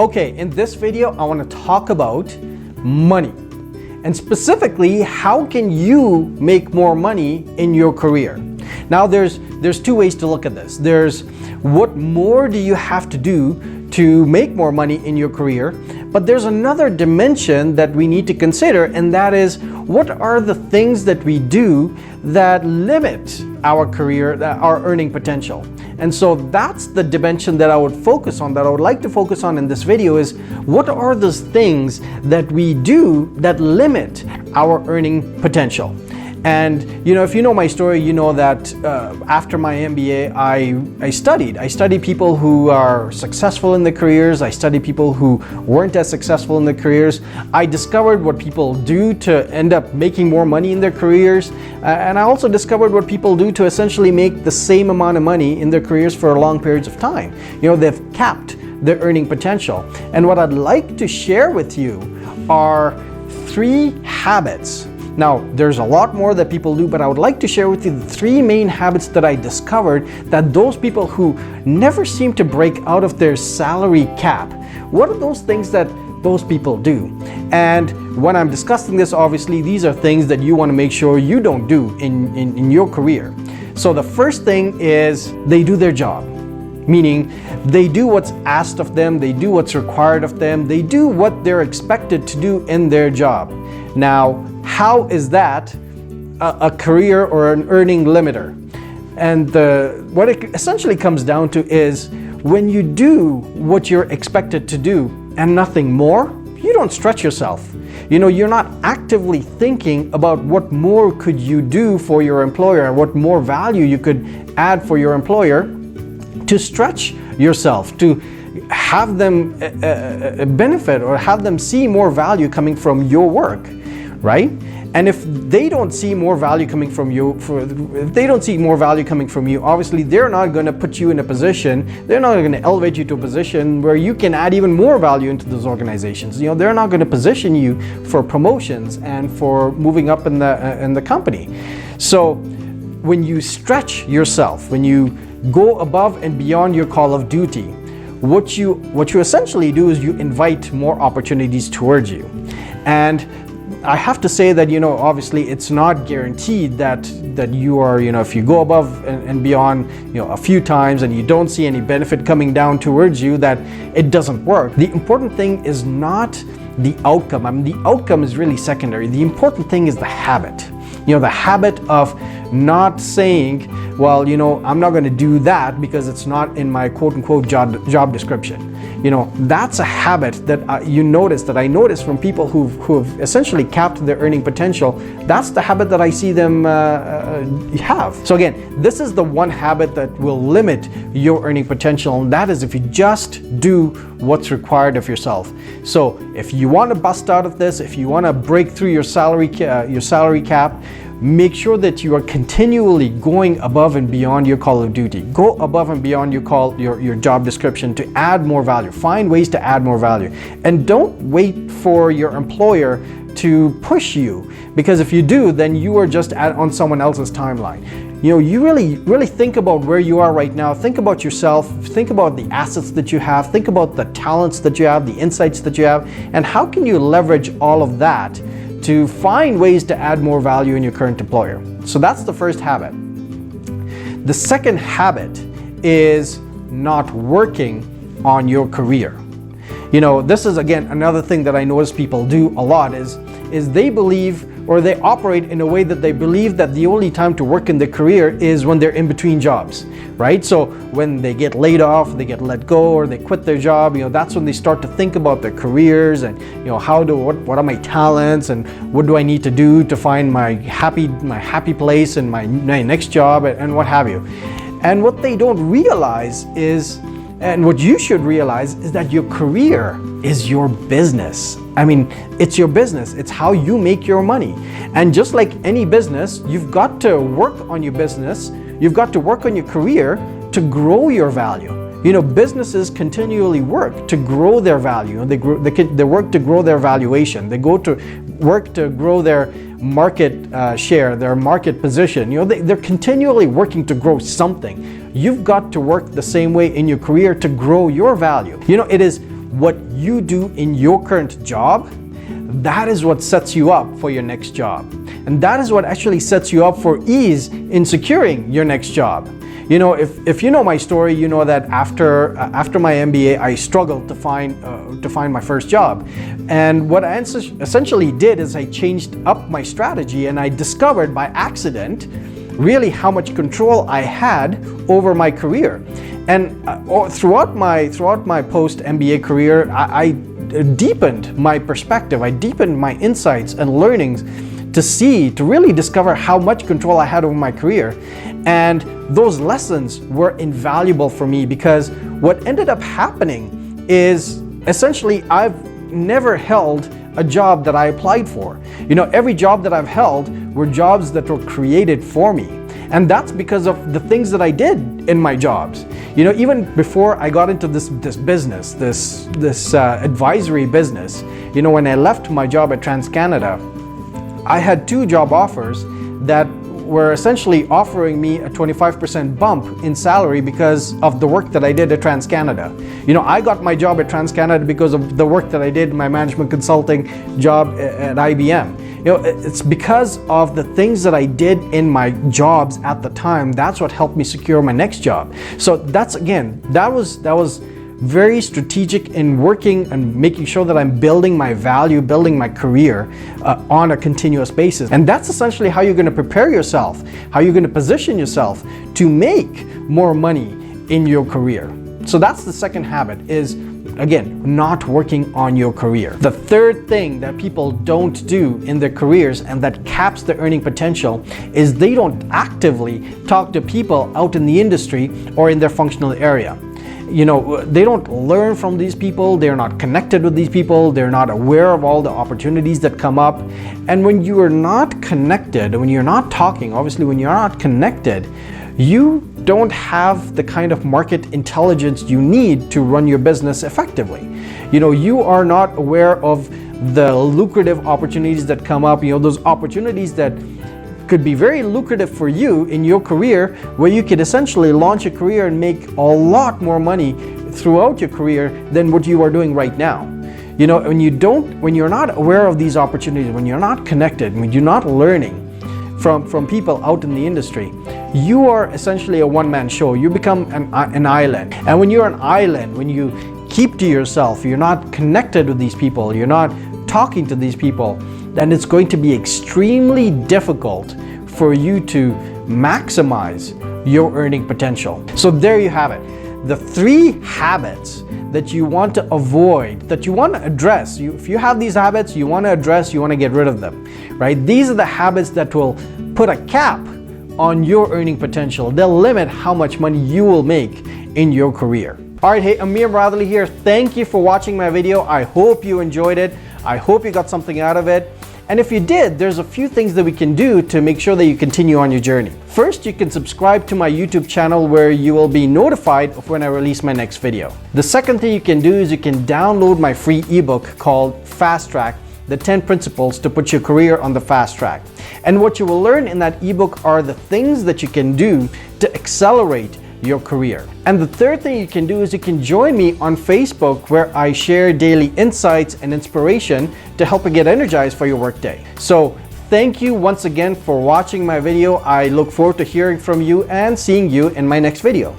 Okay, in this video, I want to talk about money. And specifically, how can you make more money in your career? Now, there's two ways to look at this. There's what more do you have to do to make more money in your career? But there's another dimension that we need to consider, and that is what are the things that we do that limit our career, our earning potential. And so that's the dimension that I would focus on, that I would like to focus on in this video, is what are those things that we do that limit our earning potential. And if you know my story, you know that after my MBA, I studied people who are successful in their careers. I studied people who weren't as successful in their careers. I discovered what people do to end up making more money in their careers. And I also discovered what people do to essentially make the same amount of money in their careers for long periods of time. They've capped their earning potential. And what I'd like to share with you are 3 habits. Now, there's a lot more that people do, but I would like to share with you the 3 main habits that I discovered that those people who never seem to break out of their salary cap, what are those things that those people do? And when I'm discussing this, obviously, these are things that you want to make sure you don't do in your career. So the first thing is they do their job. Meaning they do what's asked of them, they do what's required of them, they do what they're expected to do in their job. Now, how is that a career or an earning limiter? And what it essentially comes down to is when you do what you're expected to do and nothing more, you don't stretch yourself. You're not actively thinking about what more could you do for your employer and what more value you could add for your employer to stretch yourself, to have them benefit or have them see more value coming from your work, right? And if they don't see more value coming from you, obviously they're not going to put you in a position, they're not going to elevate you to a position where you can add even more value into those organizations. They're not going to position you for promotions and for moving up in the company. So when you stretch yourself, when you go above and beyond your call of duty, what you essentially do is you invite more opportunities towards you. And I have to say that, obviously it's not guaranteed that you are, if you go above and beyond, a few times and you don't see any benefit coming down towards you, that it doesn't work. The important thing is not the outcome. The outcome is really secondary. The important thing is the habit. The habit of not saying, well, I'm not going to do that because it's not in my quote-unquote job description. That's a habit that I noticed from people who've essentially capped their earning potential. That's the habit that I see them have. So again, this is the one habit that will limit your earning potential, and that is if you just do what's required of yourself. So if you want to bust out of this, if you want to break through your salary cap, make sure that you are continually going above and beyond your call of duty. Go above and beyond your job description to add more value. Find ways to add more value. And don't wait for your employer to push you, because if you do, then you are just on someone else's timeline. You really think about where you are right now. Think about yourself. Think about the assets that you have. Think about the talents that you have, the insights that you have, and how can you leverage all of that to find ways to add more value in your current employer. So that's the first habit. The second habit is not working on your career. This is again another thing that I notice people do a lot is they believe, or they operate in a way that they believe that the only time to work in their career is when they're in between jobs, right? So when they get laid off, they get let go, or they quit their job, that's when they start to think about their careers and, what are my talents and what do I need to do to find my happy place and my next job and what have you. And what they don't realize is, and what you should realize, is that your career is your business. It's your business. It's how you make your money. And just like any business, you've got to work on your business. You've got to work on your career to grow your value. Businesses continually work to grow their value. They work to grow their valuation. They go to work to grow their market share, their market position. They're continually working to grow something. You've got to work the same way in your career to grow your value. It is what you do in your current job, that is what sets you up for your next job. And that is what actually sets you up for ease in securing your next job. You know, if you know my story, you know that after my MBA, I struggled to find my first job. And what I essentially did is I changed up my strategy, and I discovered by accident really how much control I had over my career. And throughout my post MBA career, I deepened my perspective. I deepened my insights and learnings to really discover how much control I had over my career. And those lessons were invaluable for me, because what ended up happening is essentially I've never held a job that I applied for. You know, every job that I've held were jobs that were created for me. And that's because of the things that I did in my jobs. You know, even before I got into this business, this advisory business, you know, when I left my job at TransCanada, I had 2 job offers that were essentially offering me a 25% bump in salary because of the work that I did at TransCanada. You know, I got my job at TransCanada because of the work that I did in my management consulting job at IBM. You know, it's because of the things that I did in my jobs at the time. That's what helped me secure my next job. So that's, again, that was very strategic in working and making sure that I'm building my value, building my career on a continuous basis. And that's essentially how you're going to prepare yourself, how you're going to position yourself to make more money in your career. So that's the second habit, is again, not working on your career. The third thing that people don't do in their careers and that caps their earning potential is they don't actively talk to people out in the industry or in their functional area. You know, they don't learn from these people, they're not connected with these people, they're not aware of all the opportunities that come up. And when you are not connected, when you're not talking, obviously when you're not connected, you don't have the kind of market intelligence you need to run your business effectively. You know, you are not aware of the lucrative opportunities that come up, you know, those opportunities that could be very lucrative for you in your career, where you could essentially launch a career and make a lot more money throughout your career than what you are doing right now. You know, when you're not aware of these opportunities, when you're not connected, when you're not learning from people out in the industry, you are essentially a one-man show. You become an island. And when you're an island, when you keep to yourself, you're not connected with these people, you're not talking to these people, then it's going to be extremely difficult for you to maximize your earning potential. So there you have it. The 3 habits that you want to avoid, that you want to address. If you have these habits, you want to address, you want to get rid of them, right? These are the habits that will put a cap on your earning potential. They'll limit how much money you will make in your career. All right, hey, Amir Bradley here. Thank you for watching my video. I hope you enjoyed it. I hope you got something out of it. And if you did, there's a few things that we can do to make sure that you continue on your journey. First, you can subscribe to my YouTube channel, where you will be notified of when I release my next video. The second thing you can do is you can download my free ebook called Fast Track, the 10 principles to put your career on the fast track. And what you will learn in that ebook are the things that you can do to accelerate your career. And the third thing you can do is you can join me on Facebook, where I share daily insights and inspiration to help you get energized for your workday. So thank you once again for watching my video. I look forward to hearing from you and seeing you in my next video.